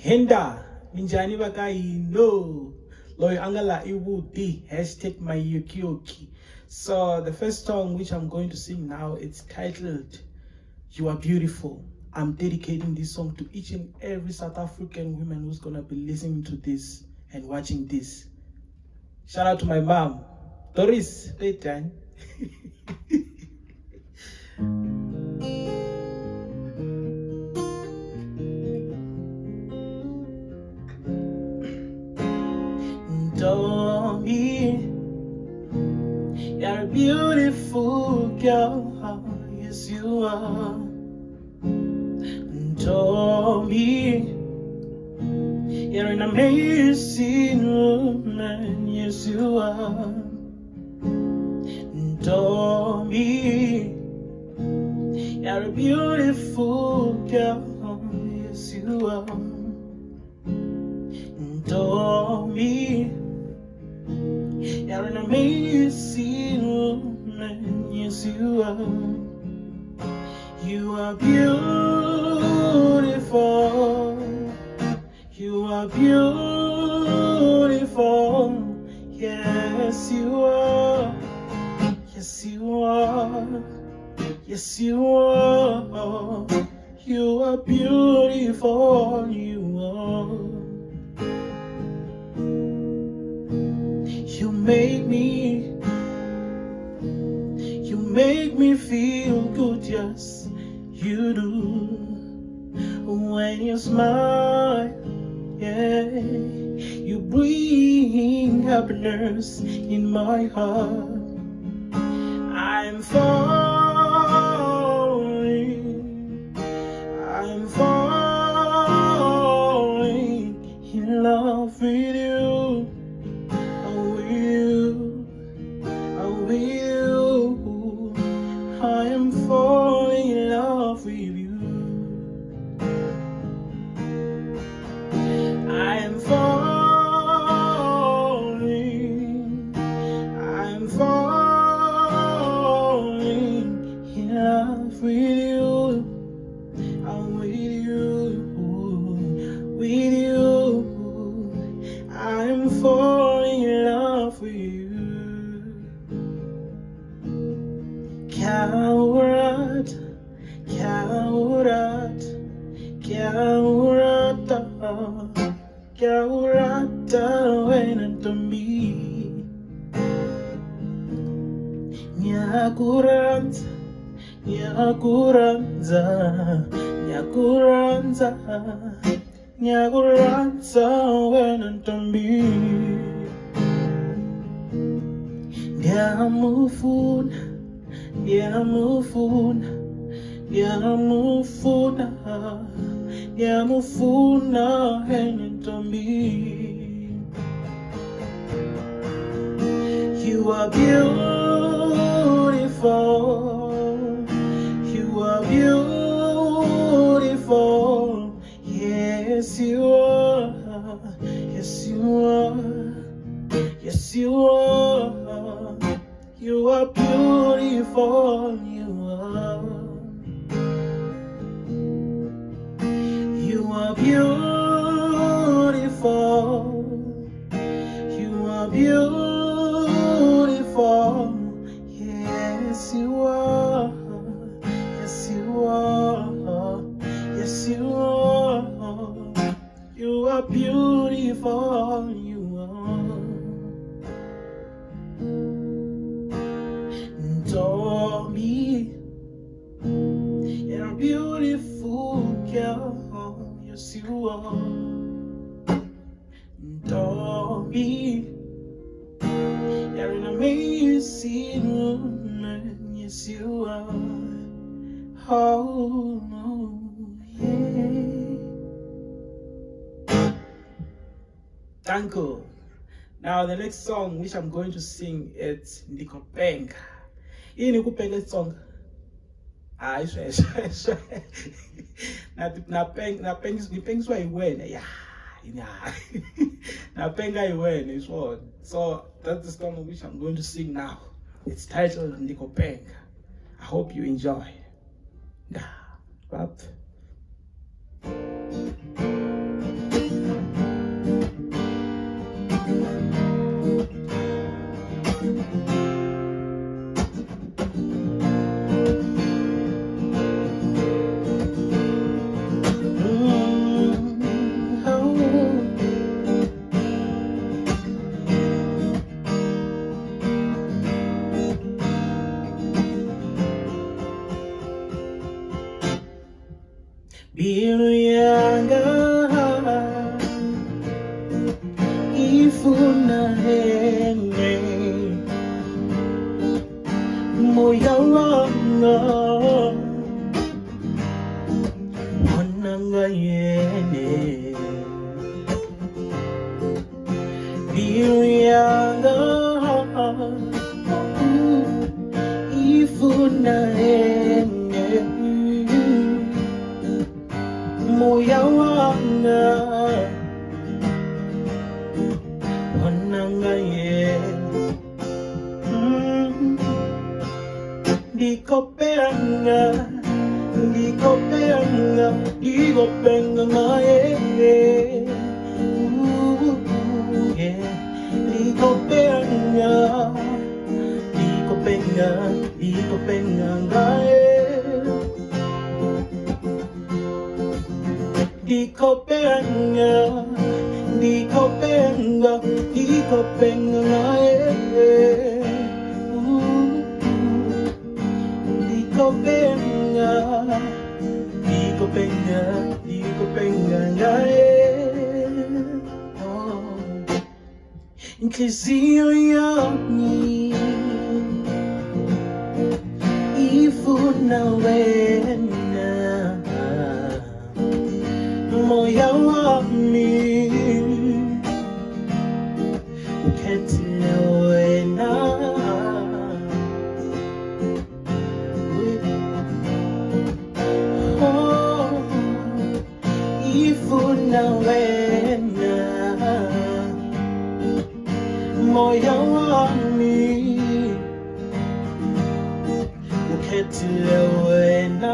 Hinda, minjani vakahino, loyi angala Vhudie, #muyingiseri. So the first song which I'm going to sing now, it's titled You Are Beautiful. I'm dedicating this song to each and every South African woman who's gonna be listening to this and watching this. Shout out to my mom, Doris, playtime. Tommy, you're a beautiful girl, yes you are. Tommy, you're an amazing woman, yes you are. Tommy, you're a beautiful girl, yes you are. Tommy, you're an amazing woman, yes you are. You are beautiful, you are beautiful, yes you are, yes you are, yes you are. You are beautiful, you are. You make me feel good, yes, you do. When you smile, yeah, you bring happiness in my heart. I'm falling in love with you. I am falling in love with you. I am falling in love with you. I'm with you. I'm falling in love with you. Kaurata wena tombi nyakuranza wena tombi Yamufuna hentombi. You are beautiful, you are beautiful, yes you are, yes you are, yes you are. You are beautiful, you are. You are beautiful, you are beautiful, yes you are, yes you are, yes you are. You are beautiful, you are. Tommy, you're a beautiful girl, yes you are. Tommy, you're an amazing woman, yes you are. Oh, yeah. Thank you. Now the next song which I'm going to sing is Ndikopenga. Ini kupenga song. I swear. Napengiswa iwena. Yeah. Napenga iwena is what. So that's the song which I'm going to sing now. It's titled Ndikopenga. I hope you enjoy. Bye. Biruyanga ifuna hene moya wanga wananga yene biruyanga ifuna hene moya wanga wananga yene Dikopenga ngaye Dikopenga ngaye Dikopenga ngaye Dikopenga ngaye Inhliziyo yami ifuna wena moya wami ukhethile wena ifuna wena moya wami ukhethile wena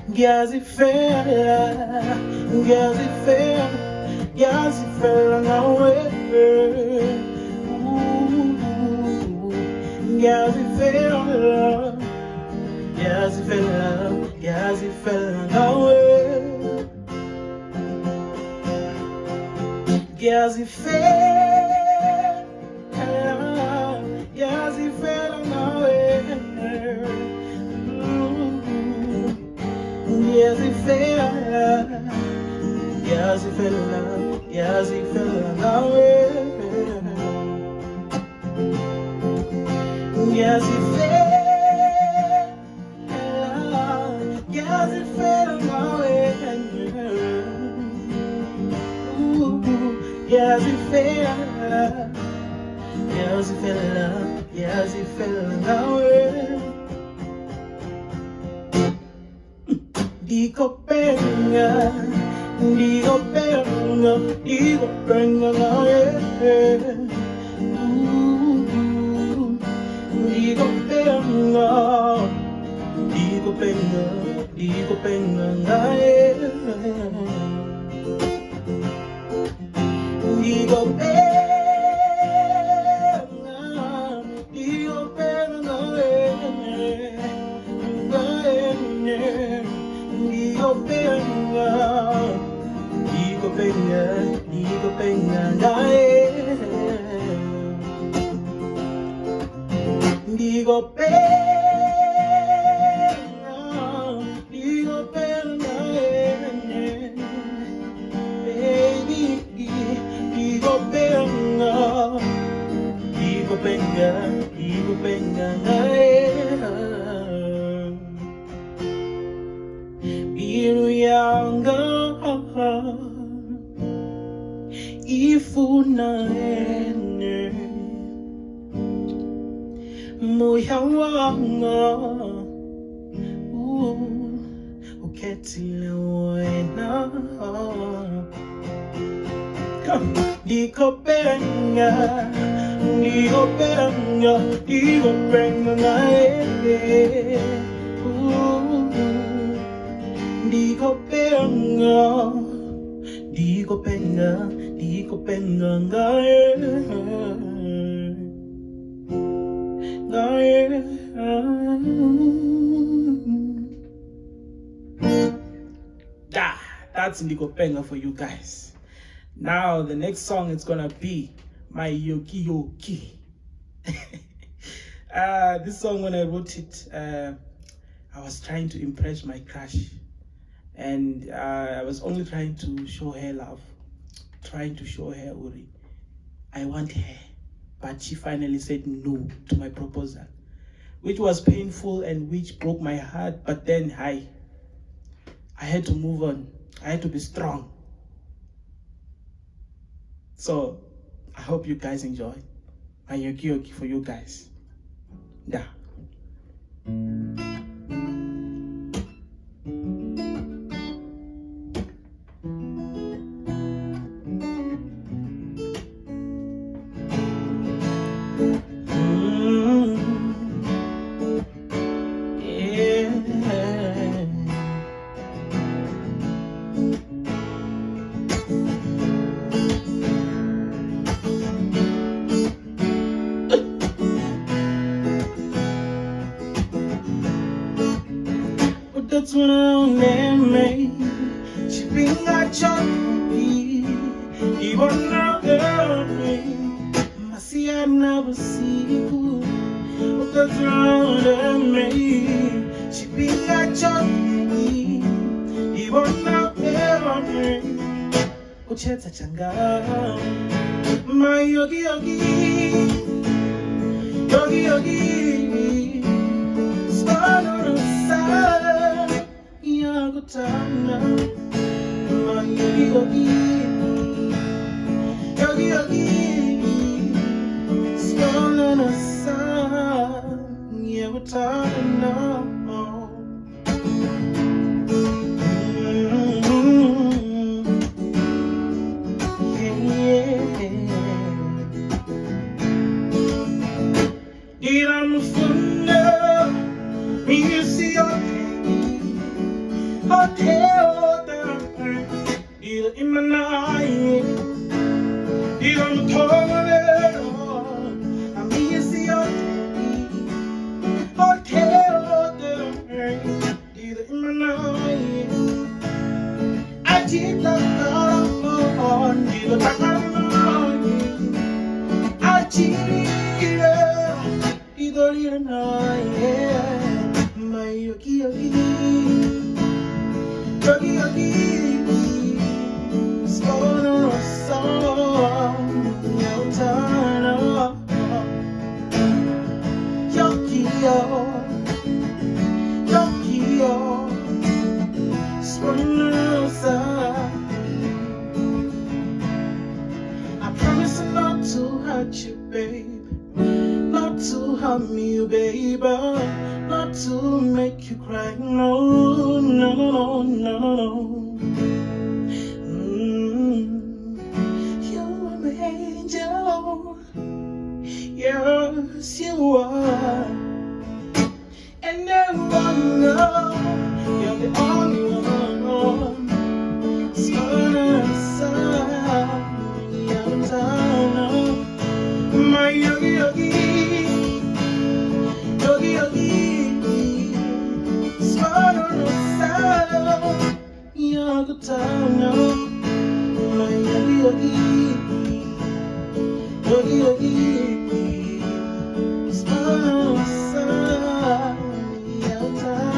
ngiyazifela ngawe ngiyazifela ngawe ngiyazifela ngawe ngiyazifela ngawe yazifela ngawe Dikopenga ngaye Dikopenga ngaye Dikopenga ngaye Dikopenga ngaye Biruyanga ifuna hene moya wanga ukhethile wena Dikopenga ngaye Dikopenga ngaye That's Dikopenga for you guys. Now the next song is gonna be my Yoki Yoki. This song, when I wrote it, I was trying to impress my crush, and I was only trying to show her love, trying to show her, Uri, I want her. But she finally said no to my proposal, which was painful and which broke my heart. But then I had to move on. I had to be strong. So I hope you guys enjoy my yogi for you guys. Da. That's when I made she been got choppy. Even now, I see I never see you. That's when I made she been got choppy. Even now, Ucheta changa, my yogi. Start on the side, Yagutana, my yogi, start on the side, Yagutana. I promise not to hurt you, babe, not to harm you, baby, not to make you cry. No. You're an angel, yes you are, and everyone knows you're the only one. My yogi, swallow the saddle, Yagutana. My yogi, swallow the saddle, Yagutana.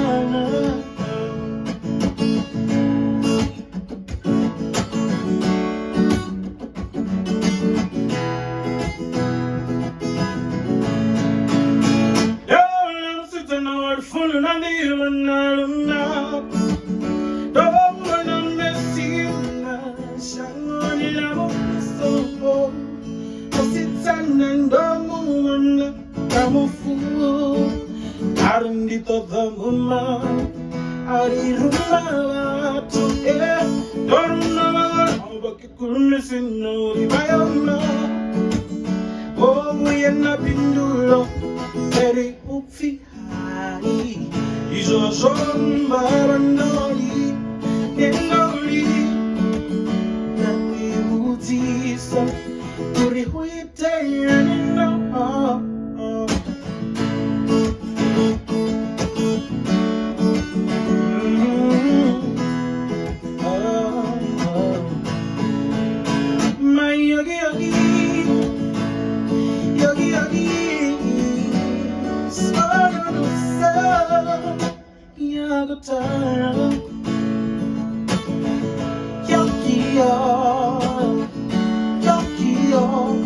utano Yokio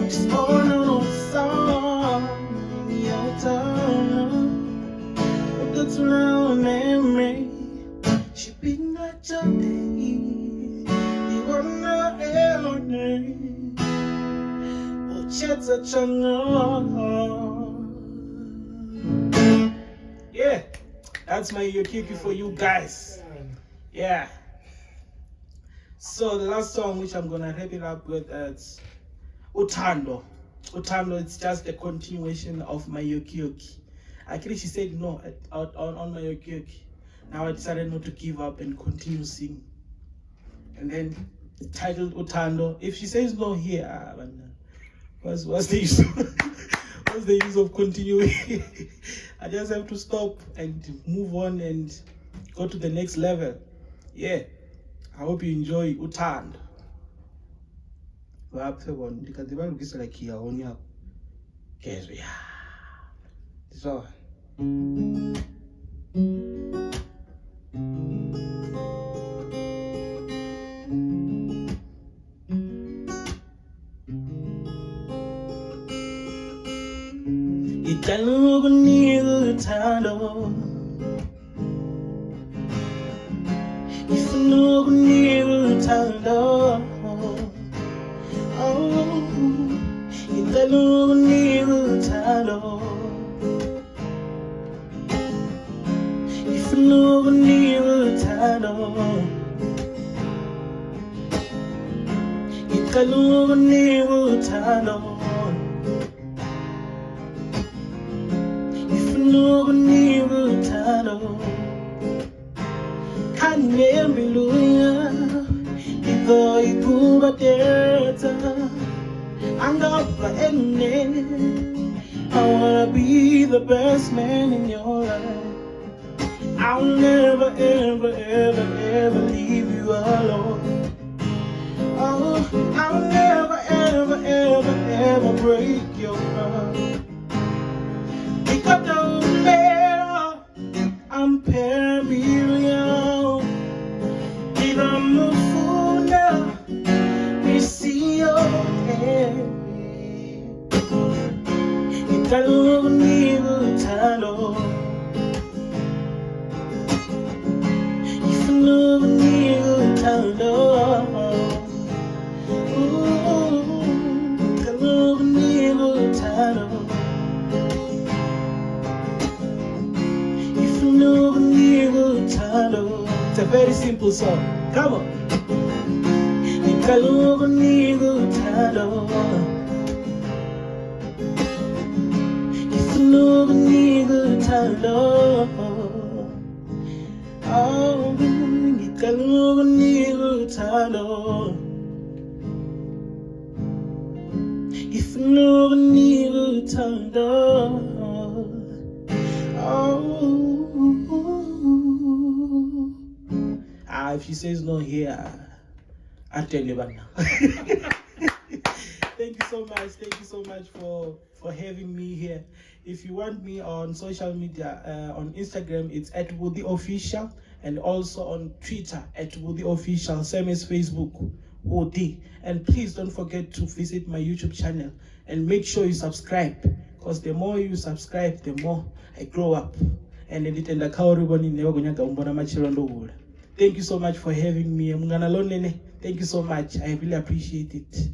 just on a song Yotano That's around memory She be not your day You are not elderly Yeah, that's my yokiki for you guys. Yeah. So the last song which I'm gonna wrap it up with is Utando. Utando, it's just a continuation of my yoki. Actually, she said no on my yoki. Now I decided not to give up and continue singing. And then titled Utando. If she says no here, what's the use? What's the use of continuing? I just have to stop and move on and go to the next level. Yeah. I hope you enjoy Utando. So Italugo nigo Utando Ifanugo nigo Utando Oh Italugo nigo Utando Ifanugo nigo Utando Italugo nigo Utando Nugu nigu utano Kanembiluya Ido ikuba deta Angapa ene I wanna be the best man in your life I'll never ever ever ever leave you alone Oh, I'll never ever ever ever break your heart I'm permeable Either mufuna Missy okay Italo nigo talo Ifano nigo talo Italo nigo talo It's a very simple song. Come on. Ikalugo nigo talo. Ifanugo nigo talo. Oh, ikalugo nigo talo. Ifanugo nigo talo. Oh. If she says no here, I'll tell you about now. Thank you so much for having me here. If you want me on social media, on Instagram it's @Vhudie_official and also on Twitter @Vhudie_official, same as Facebook, Vhudie. And please don't forget to visit my YouTube channel and make sure you subscribe, because the more you subscribe, the more I grow up. And then it enda kauriboni never gonna umbona machirondo. Thank you so much for having me. Thank you so much. I really appreciate it.